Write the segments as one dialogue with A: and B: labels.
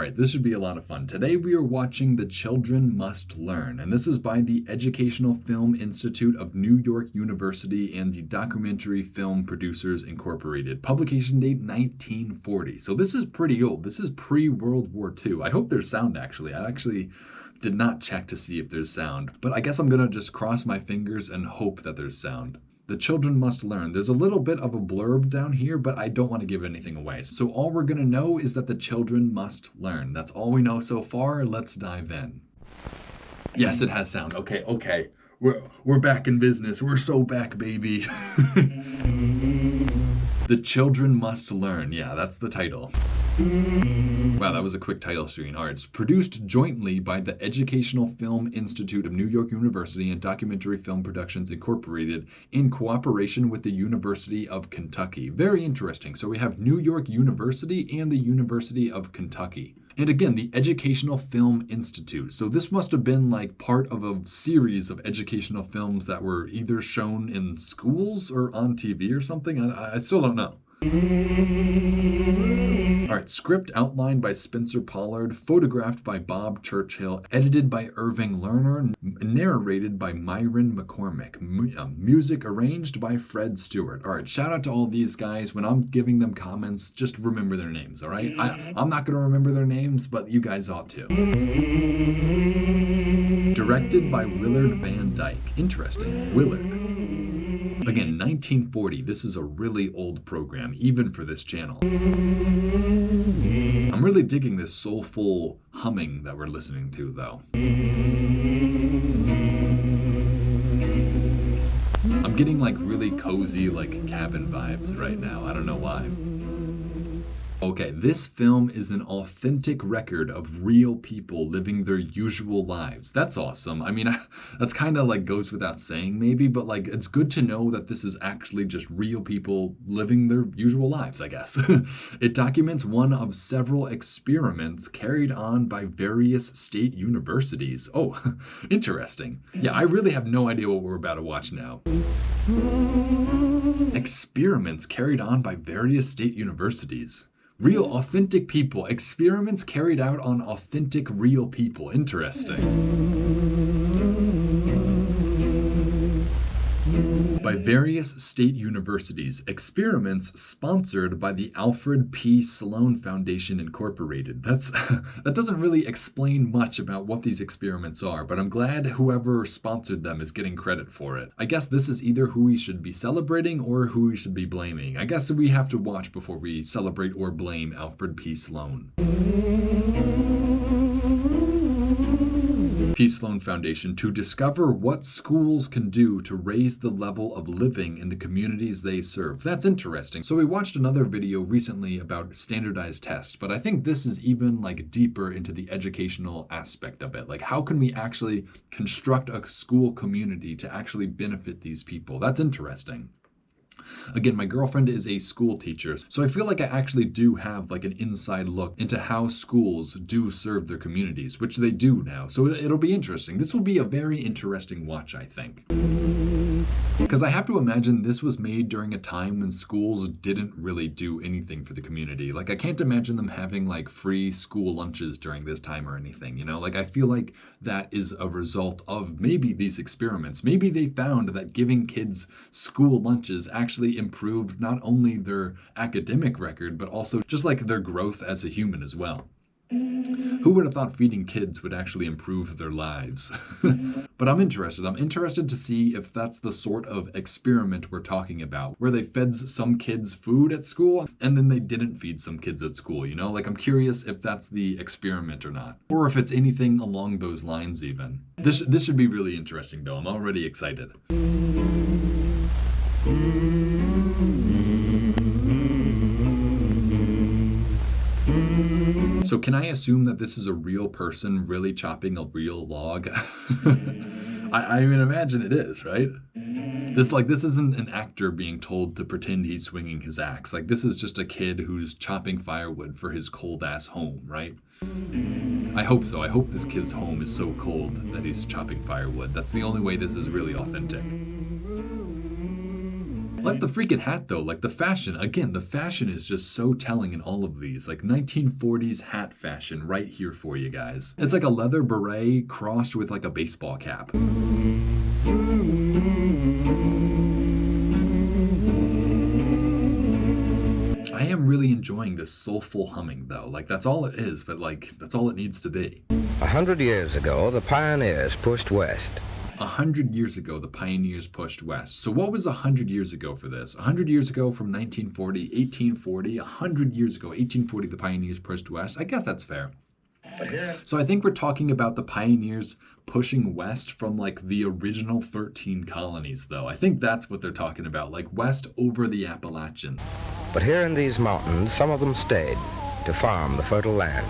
A: right, this should be a lot of fun. Today we are watching The Children Must Learn, and this was by the Educational Film Institute of New York University and the Documentary Film Producers Incorporated. Publication date 1940. So this is pretty old. This is pre-World War II. I hope there's sound actually. I actually did not check to see if there's sound, but I guess I'm gonna just cross my fingers and hope that there's sound. The Children Must Learn. There's a little bit of a blurb down here, but I don't want to give anything away. So all we're going to know is that the children must learn. That's all we know so far. Let's dive in. Yes, it has sound. Okay. We're back in business. We're so back, baby. The Children Must Learn. Yeah, that's the title. Wow, that was a quick title screen. All right, it's produced jointly by the Educational Film Institute of New York University and Documentary Film Productions Incorporated in cooperation with the University of Kentucky. Very interesting. So we have New York University and the University of Kentucky. And again, the Educational Film Institute. So this must have been like part of a series of educational films that were either shown in schools or on TV or something. I still don't know. All right, script outlined by Spencer Pollard, photographed by Bob Churchill, edited by Irving Lerner, narrated by Myron McCormick, music arranged by Fred Stewart. All right, shout out to all these guys. When I'm giving them comments, just remember their names, all right? I'm not going to remember their names, but you guys ought to. Directed by Willard Van Dyke. Interesting, Willard. Again, 1940. This is a really old program, even for this channel. I'm really digging this soulful humming that we're listening to, though. I'm getting like really cozy, like cabin vibes right now. I don't know why. Okay, this film is an authentic record of real people living their usual lives. That's awesome. I mean, that's kind of like goes without saying maybe, but like it's good to know that this is actually just real people living their usual lives, I guess. It documents one of several experiments carried on by various state universities. Oh, interesting. Yeah, I really have no idea what we're about to watch now. Experiments carried on by various state universities. Real, authentic people. Experiments carried out on authentic, real people. Interesting. By various state universities. Experiments sponsored by the Alfred P. Sloan Foundation Incorporated. That doesn't really explain much about what these experiments are, but I'm glad whoever sponsored them is getting credit for it. I guess this is either who we should be celebrating or who we should be blaming. I guess we have to watch before we celebrate or blame Alfred P. Sloan. P. Sloan Foundation to discover what schools can do to raise the level of living in the communities they serve. That's interesting. So we watched another video recently about standardized tests, but I think this is even like deeper into the educational aspect of it. Like how can we actually construct a school community to actually benefit these people? That's interesting. Again, my girlfriend is a school teacher, so I feel like I actually do have like an inside look into how schools do serve their communities, which they do now. So it'll be interesting. This will be a very interesting watch, I think. Because I have to imagine this was made during a time when schools didn't really do anything for the community. Like I can't imagine them having like free school lunches during this time or anything, you know? Like I feel like that is a result of maybe these experiments. Maybe they found that giving kids school lunches actually improved not only their academic record, but also just like their growth as a human as well. Who would have thought feeding kids would actually improve their lives? But I'm interested. I'm interested to see if that's the sort of experiment we're talking about, where they fed some kids food at school and then they didn't feed some kids at school, you know? Like I'm curious if that's the experiment or not, or if it's anything along those lines even. This should be really interesting though. I'm already excited. So can I assume that this is a real person really chopping a real log? I mean, imagine it is, right? This isn't an actor being told to pretend he's swinging his axe. Like this is just a kid who's chopping firewood for his cold ass home, right? I hope so. I hope this kid's home is so cold that he's chopping firewood. That's the only way this is really authentic. Like the freaking hat though, like the fashion. Again, the fashion is just so telling in all of these. Like 1940s hat fashion right here for you guys. It's like a leather beret crossed with like a baseball cap. I am really enjoying this soulful humming though. Like that's all it is, but like that's all it needs to be.
B: 100 years ago, the pioneers pushed west.
A: 100 years ago, the pioneers pushed west. So what was 100 years ago for this? 100 years ago from 1940, 1840, 100 years ago, 1840, the pioneers pushed west. I guess that's fair. So I think we're talking about the pioneers pushing west from like the original 13 colonies though. I think that's what they're talking about, like west over the Appalachians.
B: But here in these mountains, some of them stayed to farm the fertile land.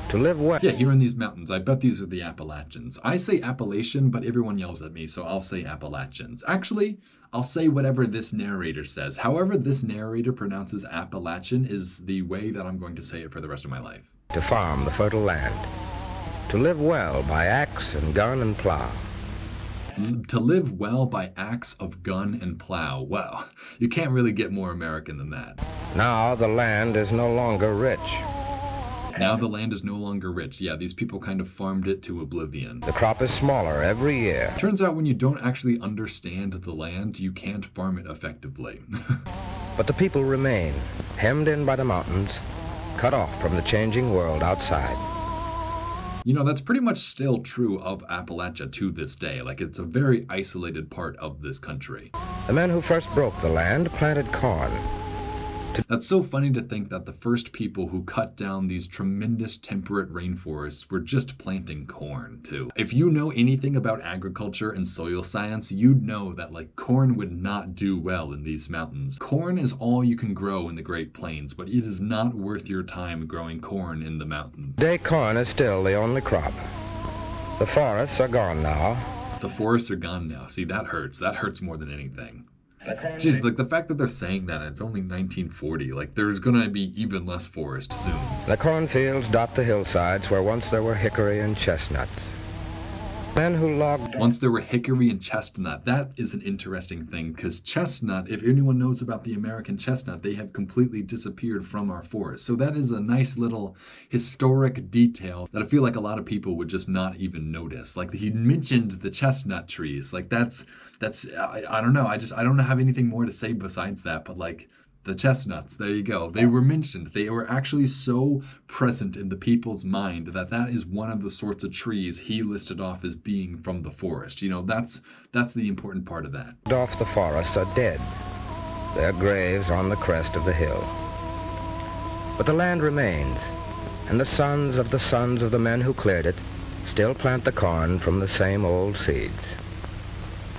B: To live west.
A: Yeah, here in these mountains. I bet these are the Appalachians. I say Appalachian, but everyone yells at me, so I'll say Appalachians. Actually, I'll say whatever this narrator says. However this narrator pronounces Appalachian is the way that I'm going to say it for the rest of my life.
B: To farm the fertile land. To live well by axe and gun and plow.
A: To live well by axe of gun and plow. Well, you can't really get more American than that.
B: Now the land is no longer rich.
A: Now the land is no longer rich. Yeah, these people kind of farmed it to oblivion.
B: The crop is smaller every year.
A: Turns out when you don't actually understand the land, you can't farm it effectively.
B: But the people remain, hemmed in by the mountains, cut off from the changing world outside.
A: You know, that's pretty much still true of Appalachia to this day. Like, it's a very isolated part of this country.
B: The men who first broke the land planted corn.
A: That's so funny to think that the first people who cut down these tremendous temperate rainforests were just planting corn, too. If you know anything about agriculture and soil science, you'd know that, like, corn would not do well in these mountains. Corn is all you can grow in the Great Plains, but it is not worth your time growing corn in the mountains.
B: Today, corn is still the only crop. The forests are gone now.
A: The forests are gone now. See, that hurts. That hurts more than anything. Jeez, like the fact that they're saying that and it's only 1940, like there's gonna be even less forest soon.
B: The cornfields dot the hillsides where once there were hickory and chestnuts. Men who logged...
A: Once there were hickory and chestnut. That is an interesting thing, because chestnut, if anyone knows about the American chestnut, they have completely disappeared from our forests. So that is a nice little historic detail that I feel like a lot of people would just not even notice. Like he mentioned the chestnut trees. Like that's I don't know. I don't have anything more to say besides that, but like the chestnuts, there you go. They were mentioned. They were actually so present in the people's mind that that is one of the sorts of trees he listed off as being from the forest. You know, that's the important part of that.
B: Off the forests are dead. Their graves on the crest of the hill. But the land remains, and the sons of the men who cleared it still plant the corn from the same old seeds.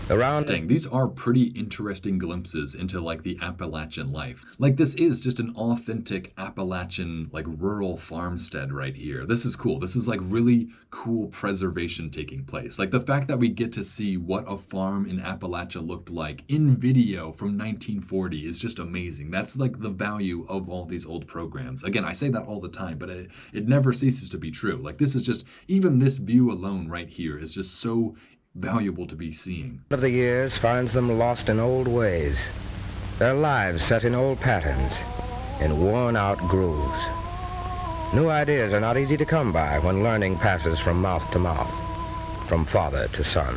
A: Dang, these are pretty interesting glimpses into like the Appalachian life. Like this is just an authentic Appalachian like rural farmstead right here. This is cool. This is like really cool preservation taking place. Like the fact that we get to see what a farm in Appalachia looked like in video from 1940 is just amazing. That's like the value of all these old programs. Again, I say that all the time, but it never ceases to be true. Like this is just, even this view alone right here is just so valuable to be seeing.
B: Of the years finds them lost in old ways, their lives set in old patterns, in worn-out grooves. New ideas are not easy to come by when learning passes from mouth to mouth, from father to son.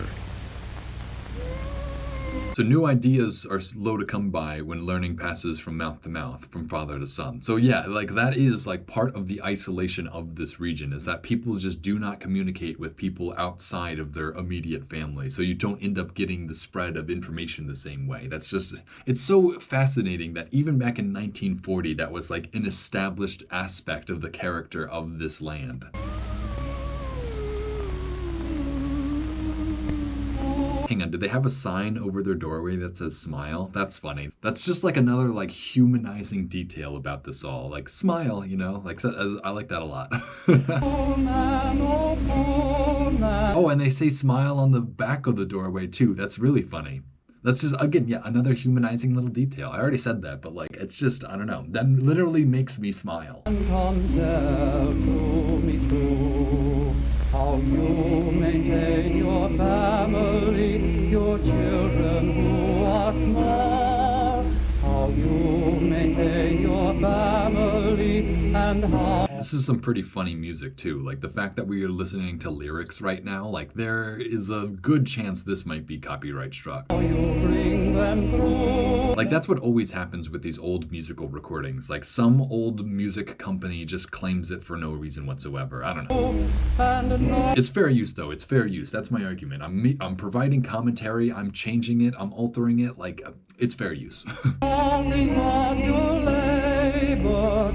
A: So new ideas are slow to come by when learning passes from mouth to mouth, from father to son. So yeah, like that is like part of the isolation of this region, is that people just do not communicate with people outside of their immediate family. So you don't end up getting the spread of information the same way. That's just, it's so fascinating that even back in 1940, that was like an established aspect of the character of this land. Hang on, do they have a sign over their doorway that says smile? That's funny. That's just like another like humanizing detail about this all. Like smile, you know, like I like that a lot. Oh, and they say smile on the back of the doorway too. That's really funny. That's just, again, yeah, another humanizing little detail. I already said that, but like, it's just, I don't know. That literally makes me smile.
C: How you maintain your family, your children who are small.
A: is some pretty funny music too. Like the fact that we are listening to lyrics right now, like there is a good chance this might be copyright struck. Like that's what always happens with these old musical recordings. Like some old music company just claims it for no reason whatsoever. I don't know. It's fair use though. It's fair use. That's my argument. I'm providing commentary. I'm changing it. I'm altering it. Like it's fair use.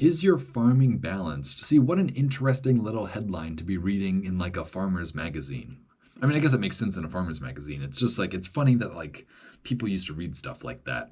A: Is your farming balanced? See, what an interesting little headline to be reading in like a farmer's magazine. I mean, I guess it makes sense in a farmer's magazine. It's just like, it's funny that like people used to read stuff like that.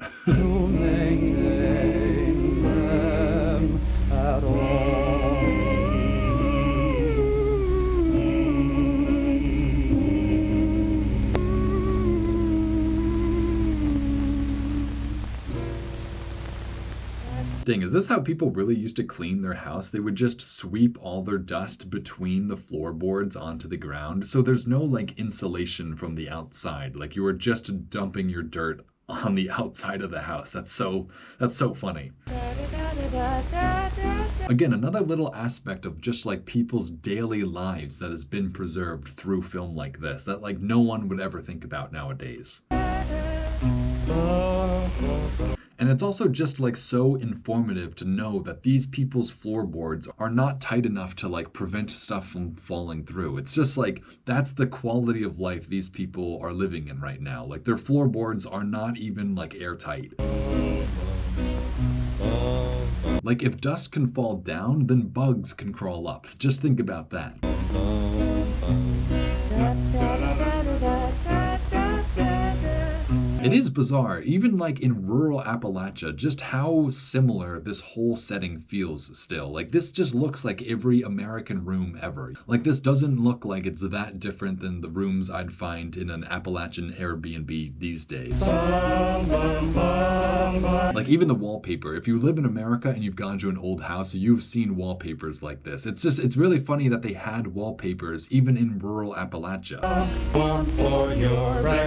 A: Dang, is this how people really used to clean their house? They would just sweep all their dust between the floorboards onto the ground. So there's no like insulation from the outside. Like you are just dumping your dirt on the outside of the house. That's so funny. Again, another little aspect of just like people's daily lives that has been preserved through film like this that like no one would ever think about nowadays. And it's also just like so informative to know that these people's floorboards are not tight enough to like prevent stuff from falling through. It's just like that's the quality of life these people are living in right now. Like their floorboards are not even like airtight. Like if dust can fall down, then bugs can crawl up. Just think about that. It is bizarre, even like in rural Appalachia, just how similar this whole setting feels still. Like this just looks like every American room ever. Like this doesn't look like it's that different than the rooms I'd find in an Appalachian Airbnb these days. Like even the wallpaper, if you live in America and you've gone to an old house, you've seen wallpapers like this. It's really funny that they had wallpapers even in rural Appalachia.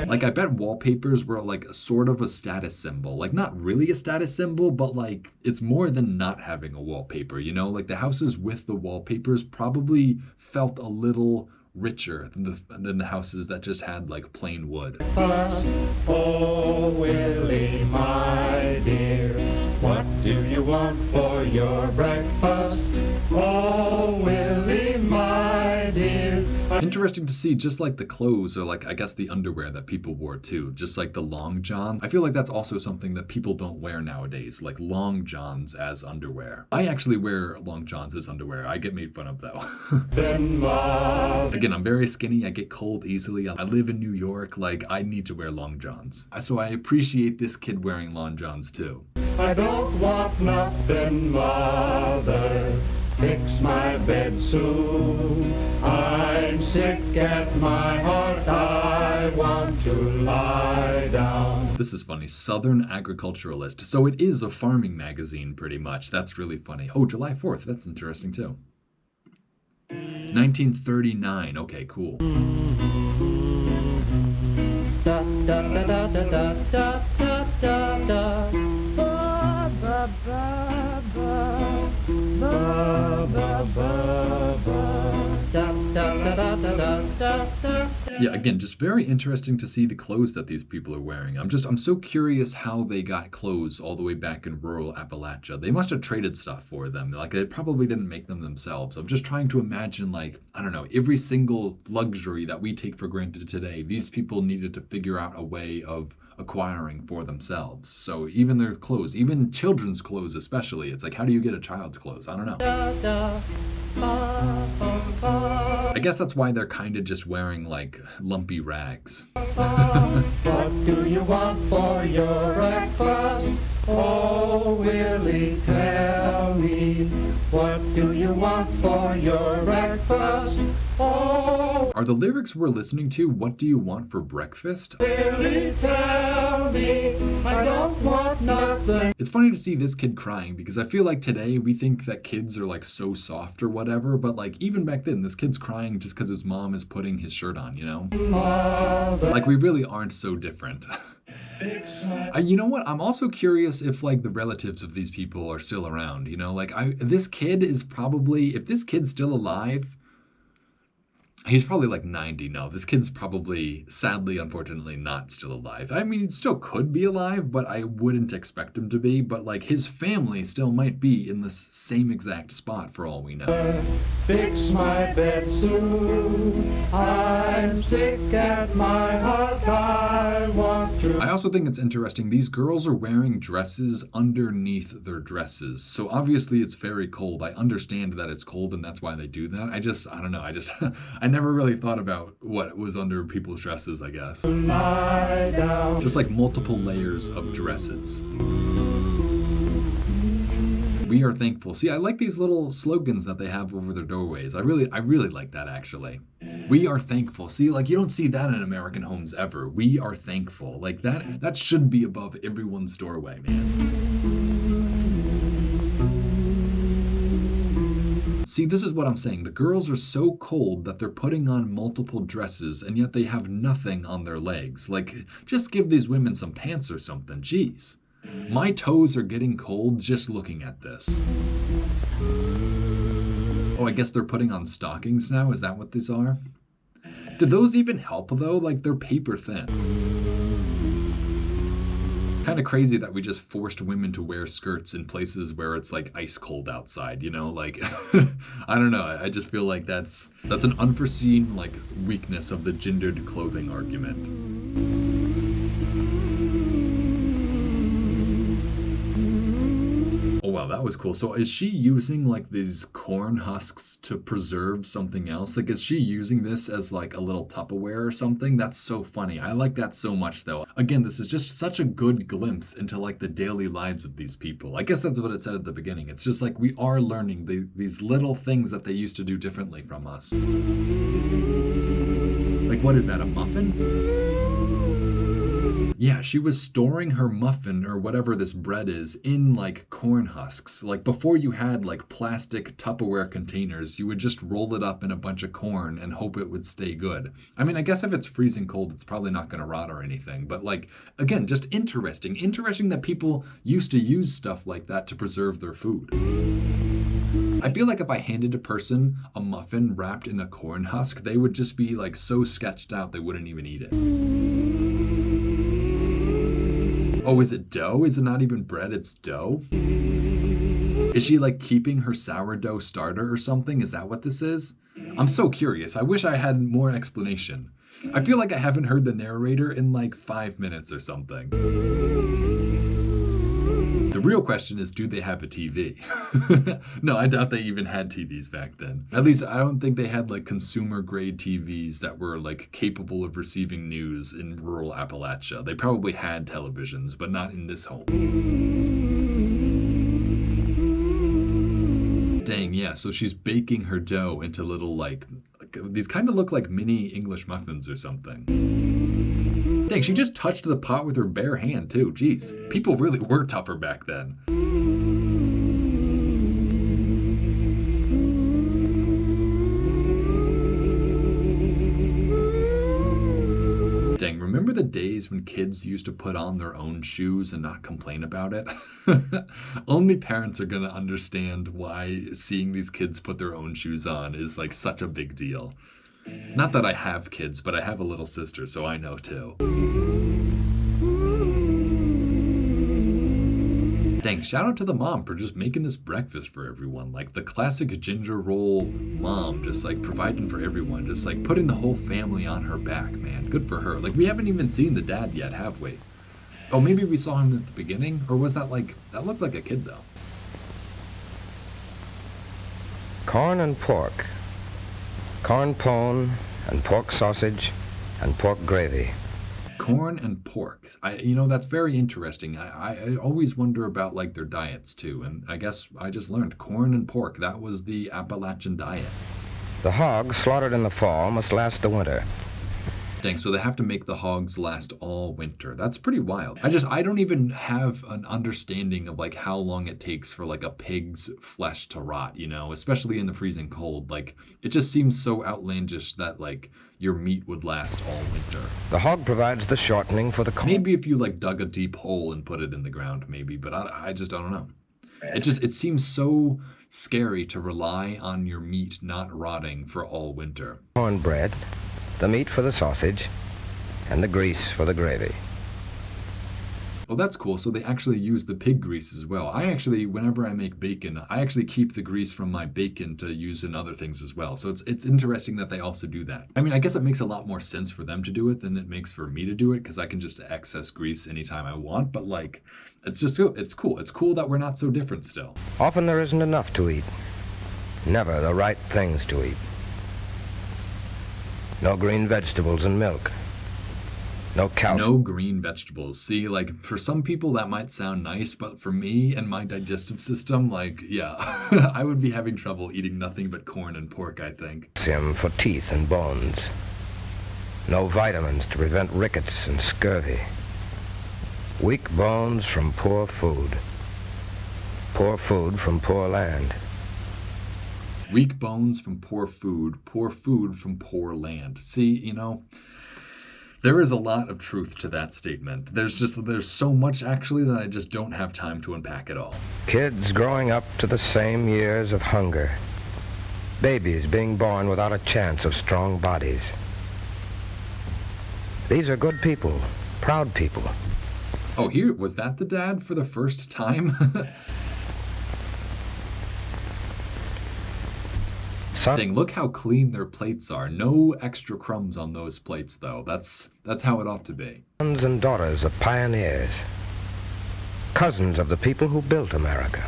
A: Like I bet wallpapers were like sort of a status symbol. Like not really a status symbol, but like it's more than not having a wallpaper, you know? Like the houses with the wallpapers probably felt a little richer than the houses that just had like plain wood. Oh, Willie, my dear, what do you want for your breakfast? Oh, Willie, my dear. Interesting to see just like the clothes or like I guess the underwear that people wore too, just like the long john. I feel like that's also something that people don't wear nowadays, like long johns as underwear. I actually wear long johns as underwear. I get made fun of though. Again, I'm very skinny. I get cold easily. I live in New York. Like I need to wear long johns. So I appreciate this kid wearing long johns too. I don't want nothing, mother. Fix my bed soon. I'm sick at my heart. I want to lie down. This is funny. Southern Agriculturalist. So it is a farming magazine pretty much. That's really funny. Oh, July 4th. That's interesting too. 1939. Okay, cool. Da, da, da, da, da, da, da, da, da. Ba, ba, ba, ba. Ba, ba, ba, ba. Da, da, da, da, da, da, da. Yeah, again, just very interesting to see the clothes that these people are wearing. I'm so curious how they got clothes all the way back in rural Appalachia. They must have traded stuff for them. Like, they probably didn't make them themselves. I'm just trying to imagine, like, I don't know, every single luxury that we take for granted today, these people needed to figure out a way of acquiring for themselves. So even their clothes, even children's clothes especially, it's like, how do you get a child's clothes? I don't know. I guess that's why they're kind of just wearing like lumpy rags. What do you want for your breakfast? Oh, Willie, tell me. What do you want for your breakfast? Oh. Are the lyrics we're listening to, what do you want for breakfast? Willie, tell me. I don't want
C: nothing.
A: It's funny to see this kid crying because I feel like today we think that kids are like so soft or whatever, but like even back then this kid's crying just because his mom is putting his shirt on, you know? Like we really aren't so different. You know what? I'm also curious if like the relatives of these people are still around, you know? Like this kid is probably, if this kid's still alive, he's probably like 90. No, this kid's probably, sadly, unfortunately, not still alive. I mean, he still could be alive, but I wouldn't expect him to be. But like his family still might be in the same exact spot for all we know.
C: Fix my bed soon. I'm sick at my heart. I want to.
A: I also think it's interesting. These girls are wearing dresses underneath their dresses. So obviously it's very cold. I understand that it's cold and that's why they do that. I don't know. I never really thought about what was under people's dresses, I guess. Just like multiple layers of dresses. We are thankful. See, I like these little slogans that they have over their doorways. I really like that, actually. We are thankful. See, like you don't see that in American homes ever. We are thankful. Like that should be above everyone's doorway, man. See, this is what I'm saying. The girls are so cold that they're putting on multiple dresses and yet they have nothing on their legs. Like, just give these women some pants or something. Jeez. My toes are getting cold just looking at this. Oh, I guess they're putting on stockings now? Is that what these are? Did those even help though? Like, they're paper thin. Kind of crazy that we just forced women to wear skirts in places where it's like ice cold outside, you know? Like, I don't know. I just feel like that's an unforeseen like weakness of the gendered clothing argument. Oh wow, that was cool. So is she using like these corn husks to preserve something else? Like is she using this as like a little Tupperware or something? That's so funny. I like that so much though. Again, this is just such a good glimpse into like the daily lives of these people. I guess that's what it said at the beginning. It's just like we are learning these little things that they used to do differently from us. Like what is that, a muffin? Yeah, she was storing her muffin or whatever this bread is in like corn husks. Like before you had like plastic Tupperware containers, you would just roll it up in a bunch of corn and hope it would stay good. I mean, I guess if it's freezing cold, it's probably not going to rot or anything. But like, again, just interesting. Interesting that people used to use stuff like that to preserve their food. I feel like if I handed a person a muffin wrapped in a corn husk, they would just be like so sketched out they wouldn't even eat it. Oh, is it dough? Is it not even bread? It's dough? Is she like keeping her sourdough starter or something? Is that what this is? I'm so curious. I wish I had more explanation. I feel like I haven't heard the narrator in like 5 minutes or something. The real question is, do they have a TV? No, I doubt they even had TVs back then. At least I don't think they had like consumer grade TVs that were like capable of receiving news in rural Appalachia. They probably had televisions, but not in this home. Dang, yeah, so she's baking her dough into little like these kind of look like mini English muffins or something. Dang, she just touched the pot with her bare hand too. Jeez, people really were tougher back then. Dang, remember the days when kids used to put on their own shoes and not complain about it? Only parents are gonna understand why seeing these kids put their own shoes on is like such a big deal. Not that I have kids, but I have a little sister, so I know too. Dang, shout out to the mom for just making this breakfast for everyone. Like the classic ginger roll mom, just like providing for everyone, just like putting the whole family on her back, man. Good for her. Like we haven't even seen the dad yet, have we? Oh, maybe we saw him at the beginning? Or was that like, that looked like a kid though.
B: Corn and pork. Corn pone and pork sausage and pork gravy.
A: Corn and pork. You know, that's very interesting. I always wonder about like their diets too. And I guess I just learned corn and pork. That was the Appalachian diet.
B: The hog slaughtered in the fall must last the winter.
A: Dang, so they have to make the hogs last all winter. That's pretty wild. I don't even have an understanding of like how long it takes for like a pig's flesh to rot, you know, especially in the freezing cold. Like, it just seems so outlandish that like your meat would last all winter.
B: The hog provides the shortening for the cold.
A: Maybe if you like dug a deep hole and put it in the ground, maybe, but I don't know. It seems so scary to rely on your meat not rotting for all winter.
B: Cornbread, the meat for the sausage, and the grease for the gravy.
A: Oh, that's cool. So they actually use the pig grease as well. Whenever I make bacon, I actually keep the grease from my bacon to use in other things as well. So it's interesting that they also do that. I mean, I guess it makes a lot more sense for them to do it than it makes for me to do it, because I can just excess grease anytime I want. But like, it's cool. It's cool that we're not so different still.
B: Often there isn't enough to eat. Never the right things to eat. No green vegetables and milk. No calcium.
A: No green vegetables. See, like, for some people that might sound nice, but for me and my digestive system, like, yeah, I would be having trouble eating nothing but corn and pork, I think.
B: Calcium for teeth and bones. No vitamins to prevent rickets and scurvy. Weak bones from poor food. Poor food from poor land.
A: Weak bones from poor food from poor land. See, you know, there is a lot of truth to that statement. There's so much actually that I just don't have time to unpack it all.
B: Kids growing up to the same years of hunger. Babies being born without a chance of strong bodies. These are good people, proud people.
A: Oh, was that the dad for the first time? Dang, look how clean their plates are. No extra crumbs on those plates, though. That's how it ought to be.
B: Sons and daughters of pioneers. Cousins of the people who built America.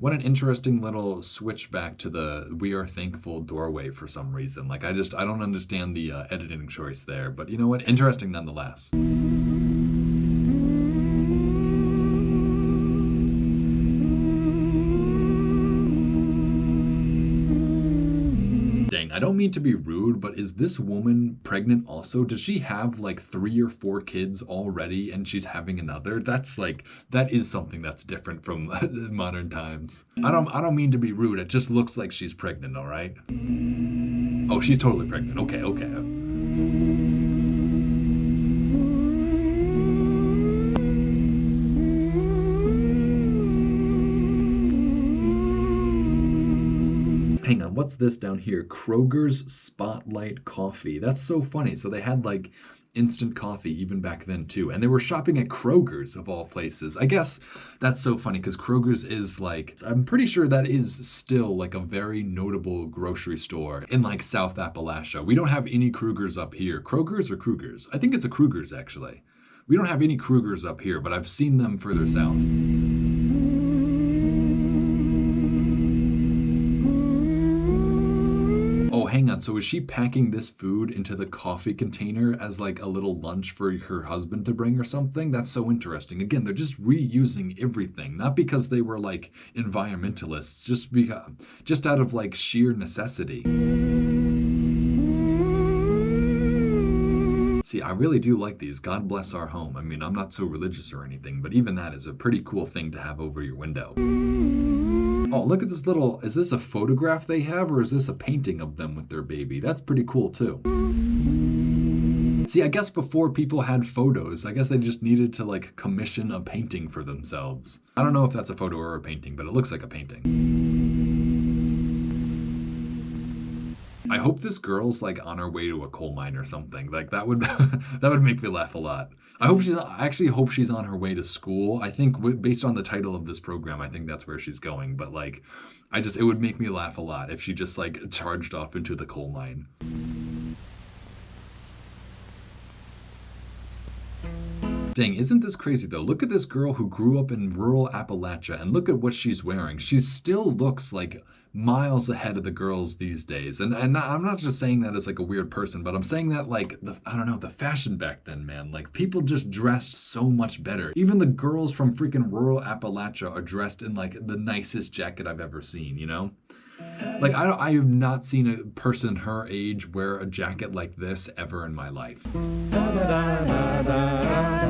A: What an interesting little switch back to the "we are thankful" doorway for some reason. Like, I don't understand the editing choice there, but you know what? Interesting nonetheless. I don't mean to be rude, but is this woman pregnant also? Does she have like 3 or 4 kids already and she's having another? That is something that's different from modern times. I don't mean to be rude. It just looks like she's pregnant, all right? Oh, she's totally pregnant. Okay. Hang on, what's this down here? Kroger's Spotlight Coffee. That's so funny. So they had like instant coffee even back then too. And they were shopping at Kroger's of all places. I guess that's so funny because Kroger's is like, I'm pretty sure that is still like a very notable grocery store in like South Appalachia. We don't have any Kroger's up here. Kroger's or Kruger's? I think it's a Kruger's actually. We don't have any Kroger's up here, but I've seen them further south. Hang on, so is she packing this food into the coffee container as like a little lunch for her husband to bring or something? That's so interesting. Again, they're just reusing everything, not because they were like environmentalists, just out of like sheer necessity. See, I really do like these. God bless our home. I mean, I'm not so religious or anything, but even that is a pretty cool thing to have over your window. Oh, look at this is this a photograph they have, or is this a painting of them with their baby? That's pretty cool too. See, I guess before people had photos, I guess they just needed to like commission a painting for themselves. I don't know if that's a photo or a painting, but it looks like a painting. I hope this girl's like on her way to a coal mine or something. Like that would that would make me laugh a lot. I actually hope she's on her way to school. I think based on the title of this program, I think that's where she's going. But like, it would make me laugh a lot if she just like charged off into the coal mine. Dang, isn't this crazy though? Look at this girl who grew up in rural Appalachia and look at what she's wearing. She still looks like miles ahead of the girls these days. And I'm not just saying that as like a weird person, but I'm saying that like, the fashion back then, man, like people just dressed so much better. Even the girls from freaking rural Appalachia are dressed in like the nicest jacket I've ever seen, you know? Like, I have not seen a person her age wear a jacket like this ever in my life.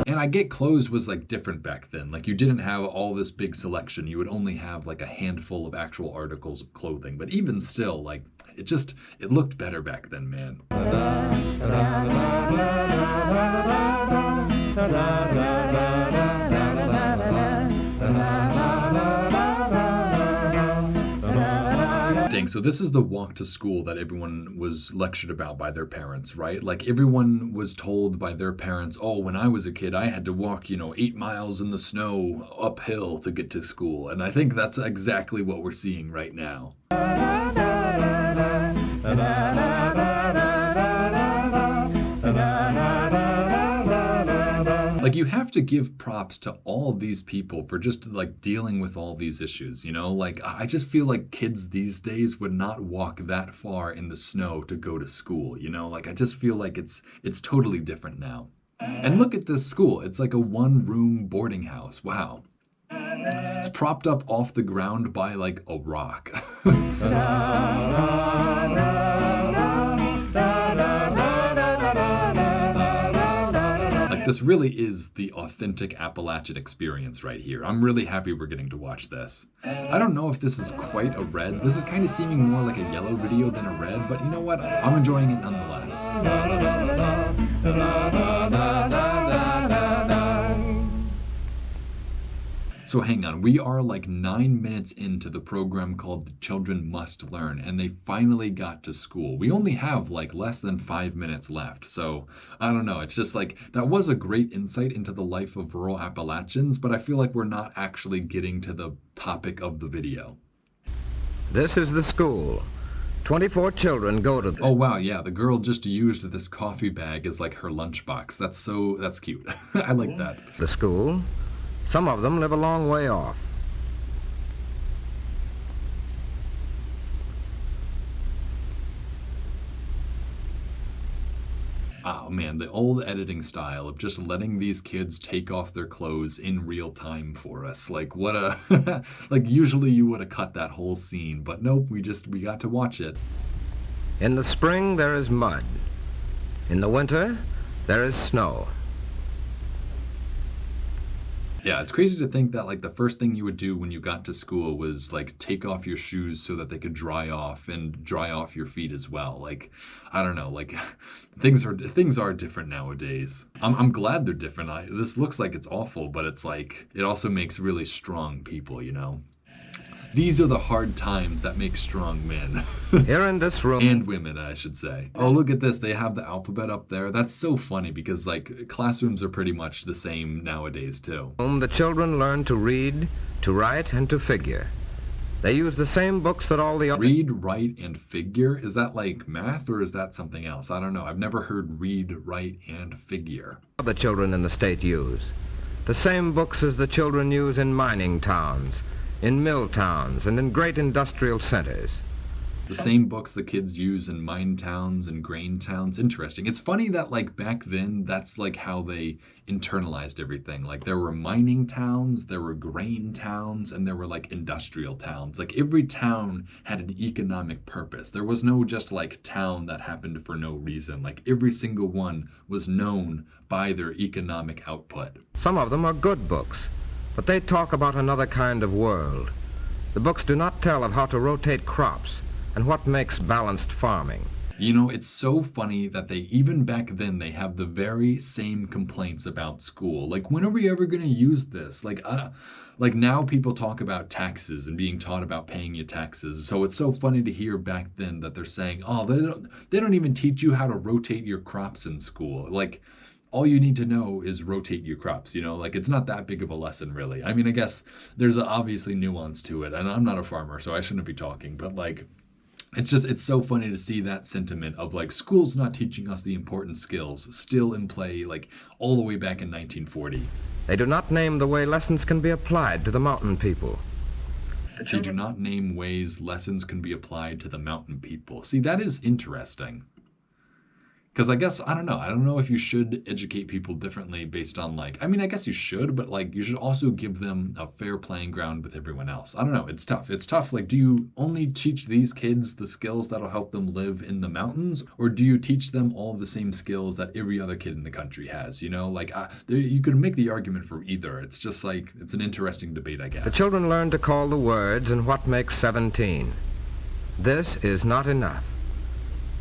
A: And I get clothes was like different back then. Like, you didn't have all this big selection. You would only have like a handful of actual articles of clothing. But even still, like, it looked better back then, man. Dang, so this is the walk to school that everyone was lectured about by their parents, right? Like, everyone was told by their parents, oh, when I was a kid, I had to walk, 8 miles in the snow uphill to get to school. And I think that's exactly what we're seeing right now. Like, you have to give props to all these people for just like dealing with all these issues, Like, I just feel like kids these days would not walk that far in the snow to go to school, Like, I just feel like it's totally different now. And look at this school. It's like a one-room boarding house. Wow. It's propped up off the ground by like a rock. This really is the authentic Appalachian experience right here. I'm really happy we're getting to watch this. I don't know if this is quite a red. This is kind of seeming more like a yellow video than a red, but you know what? I'm enjoying it nonetheless. So hang on, we are like 9 minutes into the program called The Children Must Learn, and they finally got to school. We only have like less than 5 minutes left, so I don't know. It's just like, that was a great insight into the life of rural Appalachians, but I feel like we're not actually getting to the topic of the video.
B: This is the school. 24 children go to this.
A: Oh wow, yeah, the girl just used this coffee bag as like her lunchbox. That's cute. I like that.
B: The school. Some of them live a long way off.
A: Oh man, the old editing style of just letting these kids take off their clothes in real time for us. Like, what a... like, usually you would have cut that whole scene, but nope, we got to watch it.
B: In the spring, there is mud. In the winter, there is snow.
A: Yeah, it's crazy to think that like the first thing you would do when you got to school was like take off your shoes so that they could dry off and dry off your feet as well. Like, I don't know, like things are different nowadays. I'm glad they're different. This looks like it's awful, but it's like it also makes really strong people, These are the hard times that make strong men.
B: Here in this room.
A: And women, I should say. Oh, look at this. They have the alphabet up there. That's so funny because, like, classrooms are pretty much the same nowadays, too.
B: The children learn to read, to write, and to figure. They use the same books that all the other...
A: Read, write, and figure? Is that like math or is that something else? I don't know. I've never heard read, write, and figure.
B: ...the children in the state use. The same books as the children use in mining towns, in mill towns, and in great industrial centers.
A: The same books the kids use in mine towns and grain towns. Interesting. It's funny that like back then, that's like how they internalized everything. Like there were mining towns, there were grain towns, and there were like industrial towns. Like every town had an economic purpose. There was no just like town that happened for no reason. Like every single one was known by their economic output.
B: Some of them are good books, but they talk about another kind of world. The books do not tell of how to rotate crops and what makes balanced farming.
A: It's so funny that even back then, they have the very same complaints about school. Like, when are we ever going to use this? Like now people talk about taxes and being taught about paying your taxes. So it's so funny to hear back then that they're saying, oh, they don't even teach you how to rotate your crops in school. Like, all you need to know is rotate your crops, like it's not that big of a lesson really. I mean, I guess there's obviously nuance to it, and I'm not a farmer, so I shouldn't be talking, but like, it's so funny to see that sentiment of like school's not teaching us the important skills still in play, like all the way back in 1940.
B: They do not name the way lessons can be applied to the mountain people.
A: They do not name ways lessons can be applied to the mountain people. See, that is interesting. Because I guess, I don't know. I don't know if you should educate people differently based on like, I mean, I guess you should, but like you should also give them a fair playing ground with everyone else. I don't know. It's tough. It's tough. Like, do you only teach these kids the skills that'll help them live in the mountains? Or do you teach them all the same skills that every other kid in the country has? You know, like you could make the argument for either. It's just like, it's an interesting debate, I guess.
B: The children learn to call the words and what makes 17. This is not enough.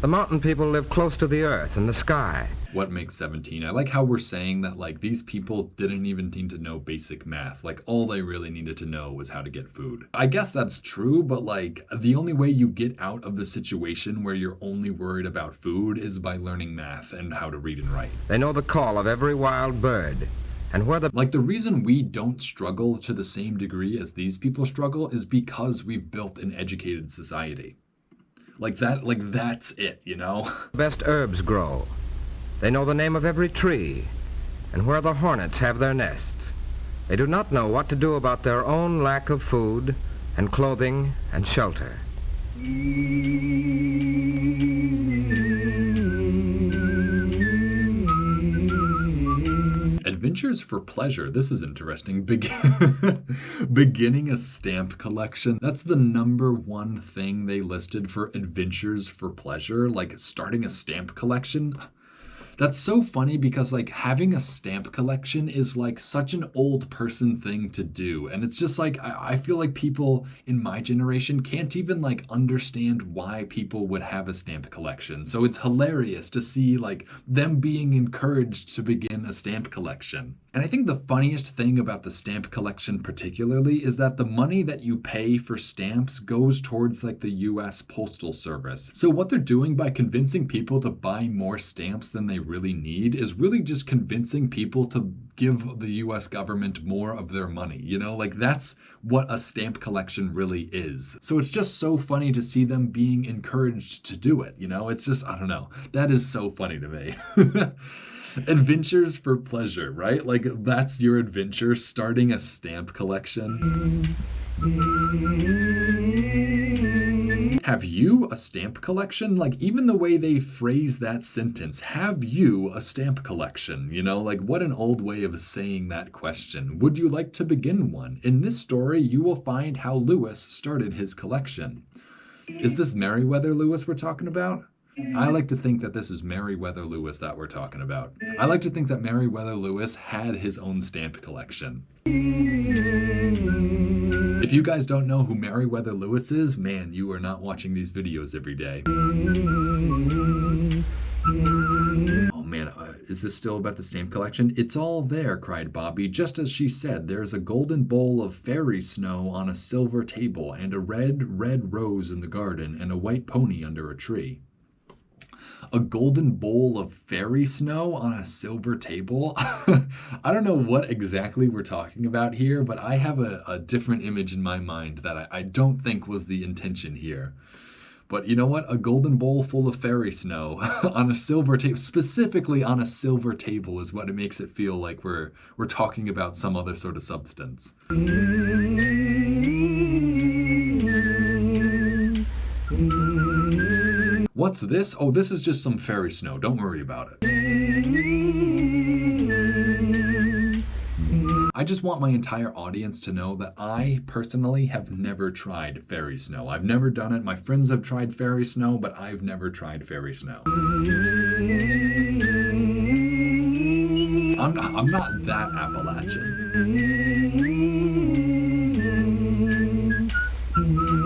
B: The mountain people live close to the earth and the sky.
A: What makes 17? I like how we're saying that like these people didn't even need to know basic math. Like all they really needed to know was how to get food. I guess that's true, but like the only way you get out of the situation where you're only worried about food is by learning math and how to read and write.
B: They know the call of every wild bird. And where the
A: Like the reason we don't struggle to the same degree as these people struggle is because we've built an educated society. Like that's it, you know?
B: best herbs grow. They know the name of every tree and where the hornets have their nests. They do not know what to do about their own lack of food and clothing and shelter.
A: Adventures for pleasure. This is interesting. Beginning a stamp collection. That's the #1 thing they listed for adventures for pleasure. Like starting a stamp collection. That's so funny because like having a stamp collection is like such an old person thing to do. And it's just like, I feel like people in my generation can't even like understand why people would have a stamp collection. So it's hilarious to see like them being encouraged to begin a stamp collection. And I think the funniest thing about the stamp collection particularly is that the money that you pay for stamps goes towards like the US Postal Service. So what they're doing by convincing people to buy more stamps than they really need is really just convincing people to give the US government more of their money. You know, like that's what a stamp collection really is. So it's just so funny to see them being encouraged to do it. You know, it's just, I don't know. That is so funny to me. Adventures for pleasure, right? Like that's your adventure, starting a stamp collection. Have you a stamp collection? Like even the way they phrase that sentence, have you a stamp collection? You know, like what an old way of saying that question. Would you like to begin one? In this story, you will find how Lewis started his collection. Is this Meriwether Lewis we're talking about? I like to think that this is Meriwether Lewis that we're talking about. I like to think that Meriwether Lewis had his own stamp collection. If you guys don't know who Meriwether Lewis is, man, you are not watching these videos every day. Oh man, is this still about the stamp collection? It's all there, cried Bobby. Just as she said, there's a golden bowl of fairy snow on a silver table, and a red, red rose in the garden, and a white pony under a tree. A golden bowl of fairy snow on a silver table? I don't know what exactly we're talking about here, but I have a different image in my mind that I don't think was the intention here. But you know what? A golden bowl full of fairy snow on a silver table, specifically on a silver table, is what it makes it feel like we're talking about some other sort of substance. What's this? Oh, this is just some fairy snow. Don't worry about it. I just want my entire audience to know that I personally have never tried fairy snow. I've never done it. My friends have tried fairy snow, but I've never tried fairy snow. I'm not that Appalachian.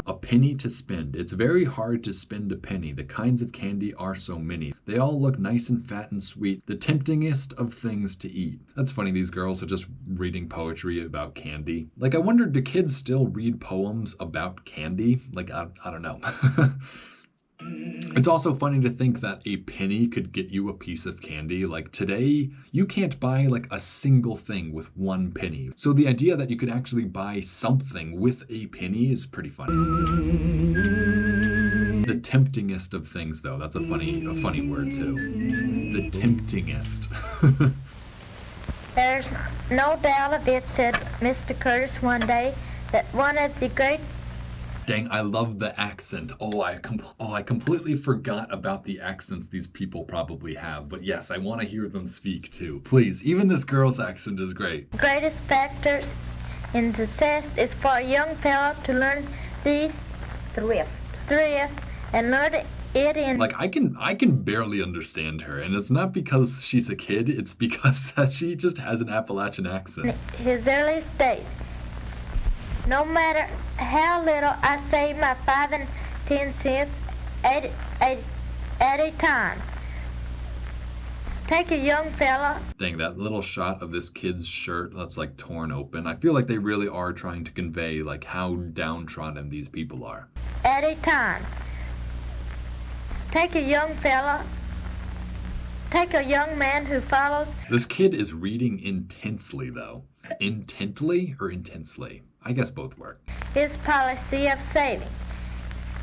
A: A penny to spend. It's very hard to spend a penny. The kinds of candy are so many. They all look nice and fat and sweet. The temptingest of things to eat. That's funny, these girls are just reading poetry about candy. Like, I wonder, do kids still read poems about candy? Like, I don't know. It's also funny to think that a penny could get you a piece of candy. Like today, you can't buy like a single thing with 1 penny. So the idea that you could actually buy something with a penny is pretty funny. The temptingest of things, though, that's a funny word too. The temptingest.
D: There's no doubt of it, said Mr. Curtis one day, that one of the great
A: Dang, I love the accent. I completely forgot about the accents these people probably have. But yes, I want to hear them speak too. Please, even this girl's accent is great.
D: Greatest factors in success is for a young fellow to learn these thrift and learn it in
A: Like I can barely understand her, and it's not because she's a kid, it's because that she just has an Appalachian accent.
D: his earliest days. No matter how little I save my 5 and 10 cents at a time. Take a young fella
A: Dang, that little shot of this kid's shirt that's like torn open. I feel like they really are trying to convey like how downtrodden these people are.
D: at a time. Take a young man who follows
A: This kid is reading intensely though. Intently or intensely? I guess both work.
D: his policy of saving.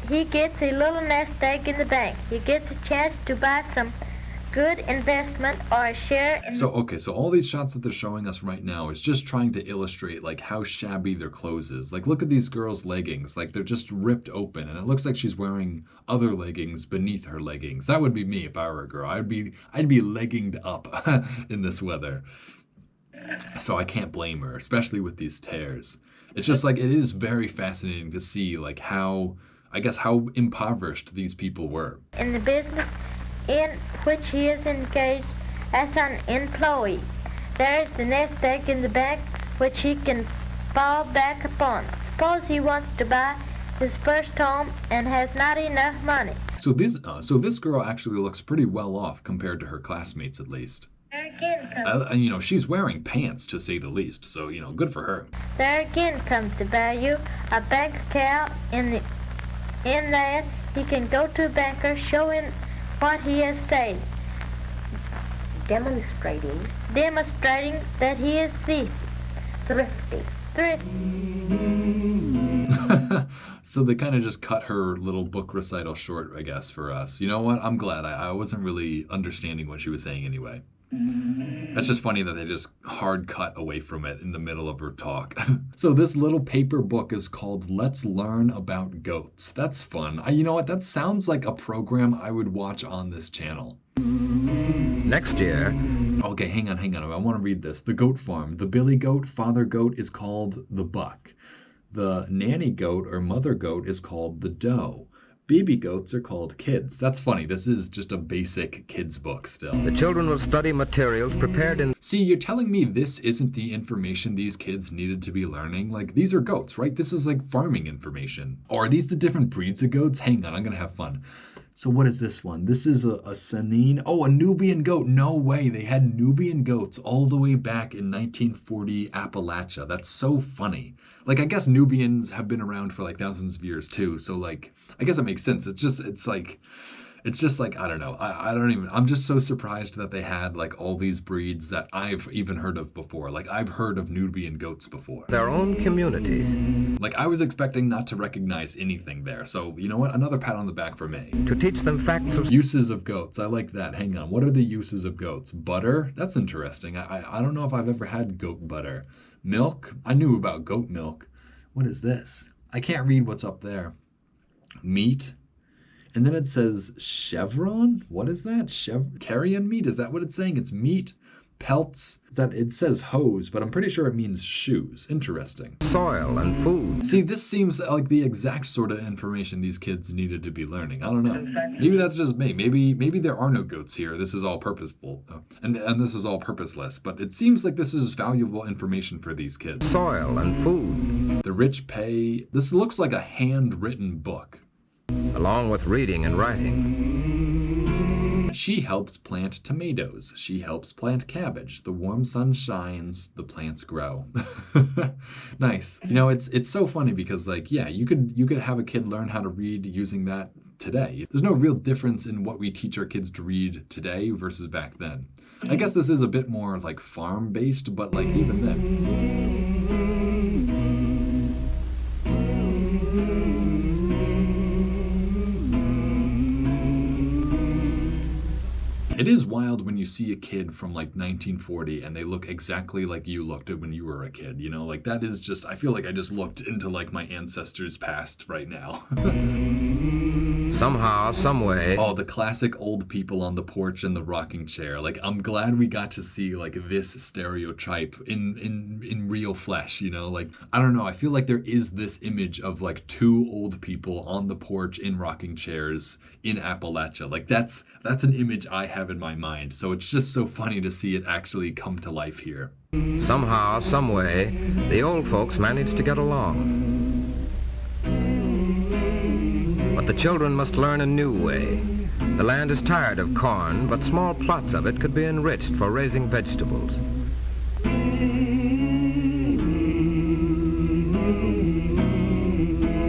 D: He gets a little nest egg in the bank. He gets a chance to buy some good investment or a share in
A: So all these shots that they're showing us right now is just trying to illustrate like how shabby their clothes is. Like look at these girls' leggings, like they're just ripped open, and it looks like she's wearing other leggings beneath her leggings. That would be me if I were a girl. I'd be legginged up in this weather. So I can't blame her, especially with these tears. It's just like it is very fascinating to see like how impoverished these people were.
D: in the business in which he is engaged as an employee. There is the nest egg in the bank which he can fall back upon. Suppose he wants to buy his first home and has not enough money.
A: So this girl actually looks pretty well off compared to her classmates at least.
D: There again comes,
A: And she's wearing pants to say the least, so good for her.
D: there again comes the value. A bank account in that he can go to a banker, show him what he has saved, demonstrating that he is thrifty.
A: So they kind of just cut her little book recital short, I guess, for us. You know what? I'm glad. I wasn't really understanding what she was saying anyway. That's just funny that they just hard cut away from it in the middle of her talk. So this little paper book is called Let's Learn About Goats. That's fun. You know what? That sounds like a program I would watch on this channel.
B: Next year,
A: Okay, hang on. I want to read this. The goat farm. The billy goat, father goat, is called the buck. The nanny goat or mother goat is called the doe. Baby goats are called kids. That's funny. This is just a basic kids book still.
B: the children will study materials prepared in
A: See, you're telling me this isn't the information these kids needed to be learning? Like, these are goats, right? This is like farming information. Or are these the different breeds of goats? Hang on, I'm going to have fun. So what is this one? This is a Sanine. Oh, a Nubian goat. No way. They had Nubian goats all the way back in 1940 Appalachia. That's so funny. Like, I guess Nubians have been around for like thousands of years too. So like, I guess it makes sense. It's just like, I don't know. I'm just so surprised that they had like all these breeds that I've even heard of before. Like I've heard of Nubian goats before.
B: their own communities
A: Like I was expecting not to recognize anything there. So you know what? Another pat on the back for me.
B: to teach them facts of
A: Uses of goats. I like that. Hang on. What are the uses of goats? Butter? That's interesting. I don't know if I've ever had goat butter. Milk? I knew about goat milk. What is this? I can't read what's up there. Meat? And then it says chevron? What is that? Carrion meat? Is that what it's saying? It's meat? Pelts? That it says hose, but I'm pretty sure it means shoes. Interesting.
B: soil and food.
A: See, this seems like the exact sort of information these kids needed to be learning. I don't know. Maybe that's just me. Maybe there are no goats here. This is all purposeful, and this is all purposeless. But it seems like this is valuable information for these kids.
B: Soil and food,
A: The rich pay. This looks like a handwritten book.
B: along with reading and writing.
A: She helps plant tomatoes. She helps plant cabbage. The warm sun shines, the plants grow. Nice. It's so funny because you could have a kid learn how to read using that today. There's no real difference in what we teach our kids to read today versus back then. I guess this is a bit more like farm based, but like even then. It is wild when you see a kid from like 1940 and they look exactly like you looked when you were a kid, you know? Like that is just, I feel like I just looked into like my ancestors' past right now.
B: Somehow, some way.
A: Oh, the classic old people on the porch in the rocking chair. Like, I'm glad we got to see like this stereotype in real flesh, you know? Like, I don't know, I feel like there is this image of like two old people on the porch in rocking chairs in Appalachia. Like that's an image I have in my mind. So it's just so funny to see it actually come to life here.
B: Somehow, some way, the old folks managed to get along. But the children must learn a new way. The land is tired of corn, but small plots of it could be enriched for raising vegetables.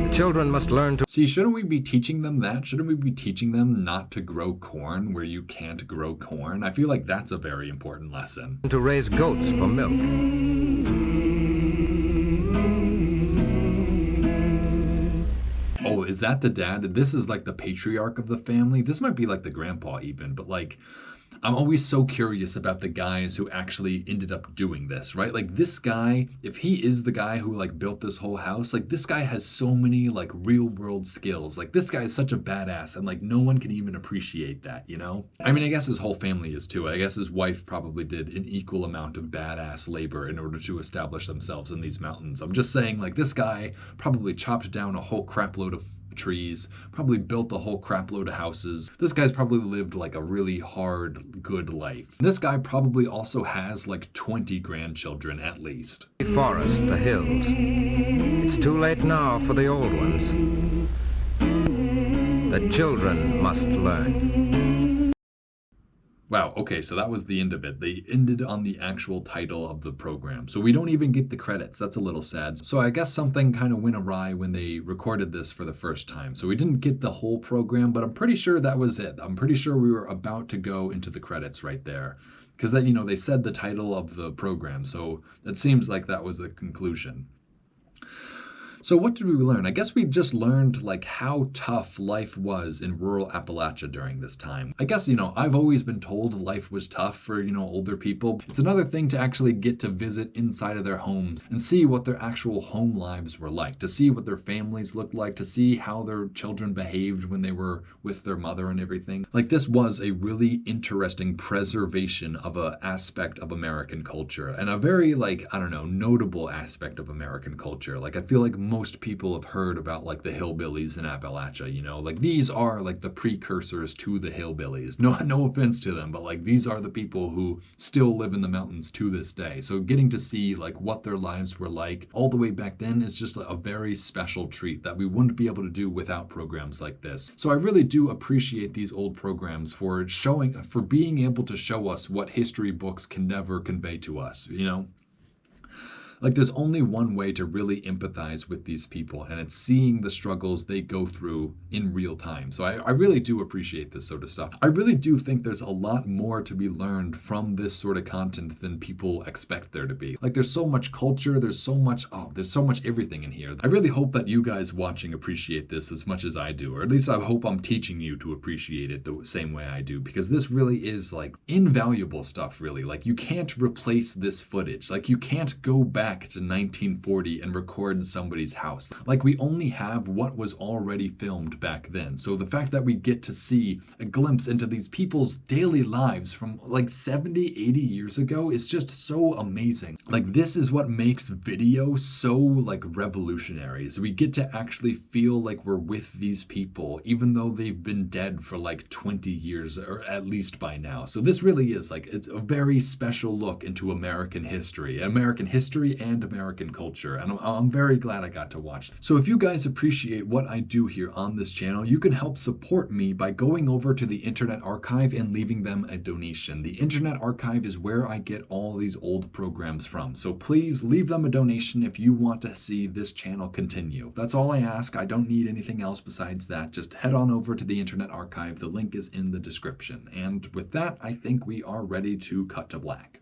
B: The children must learn to...
A: See, shouldn't we be teaching them that? Shouldn't we be teaching them not to grow corn where you can't grow corn? I feel like that's a very important lesson.
B: to raise goats for milk.
A: Oh, is that the dad? This is like the patriarch of the family. This might be like the grandpa even, but like, I'm always so curious about the guys who actually ended up doing this, right? Like this guy, if he is the guy who like built this whole house, like this guy has so many like real world skills. Like this guy is such a badass and like no one can even appreciate that, you know? I mean, I guess his whole family is too. I guess his wife probably did an equal amount of badass labor in order to establish themselves in these mountains. I'm just saying like this guy probably chopped down a whole crap load of trees, probably built a whole crap load of houses. This guy's probably lived like a really hard, good life. This guy probably also has like 20 grandchildren at least.
B: The forest, the hills. It's too late now for the old ones. The children must learn.
A: Wow, okay, so that was the end of it. They ended on the actual title of the program. So we don't even get the credits. That's a little sad. So I guess something kind of went awry when they recorded this for the first time. So we didn't get the whole program, but I'm pretty sure that was it. I'm pretty sure we were about to go into the credits right there. Because then, you know, they said the title of the program. So it seems like that was the conclusion. So what did we learn? I guess we just learned like how tough life was in rural Appalachia during this time. I guess, you know, I've always been told life was tough for, you know, older people. It's another thing to actually get to visit inside of their homes and see what their actual home lives were like, to see what their families looked like, to see how their children behaved when they were with their mother and everything. Like this was a really interesting preservation of an aspect of American culture and a very like, I don't know, notable aspect of American culture. Like I feel like most people have heard about like the hillbillies in Appalachia, you know, like these are like the precursors to the hillbillies. No offense to them, but like these are the people who still live in the mountains to this day. So getting to see like what their lives were like all the way back then is just a very special treat that we wouldn't be able to do without programs like this. So I really do appreciate these old programs for being able to show us what history books can never convey to us, you know? Like there's only one way to really empathize with these people, and it's seeing the struggles they go through in real time. So I really do appreciate this sort of stuff. I really do think there's a lot more to be learned from this sort of content than people expect there to be. Like there's so much culture, there's so much everything in here. I really hope that you guys watching appreciate this as much as I do, or at least I hope I'm teaching you to appreciate it the same way I do, because this really is like invaluable stuff, really. Like you can't replace this footage. Like you can't go back to 1940 and record somebody's house. Like we only have what was already filmed back then. So the fact that we get to see a glimpse into these people's daily lives from like 70, 80 years ago is just so amazing. Like this is what makes video so like revolutionary. So we get to actually feel like we're with these people, even though they've been dead for like 20 years or at least by now. So this really is like, it's a very special look into American history and American culture, and I'm very glad I got to watch. So if you guys appreciate what I do here on this channel, you can help support me by going over to the Internet Archive and leaving them a donation. The Internet Archive is where I get all these old programs from, so please leave them a donation if you want to see this channel continue. That's all I ask. I don't need anything else besides that. Just head on over to the Internet Archive. The link is in the description. And with that, I think we are ready to cut to black.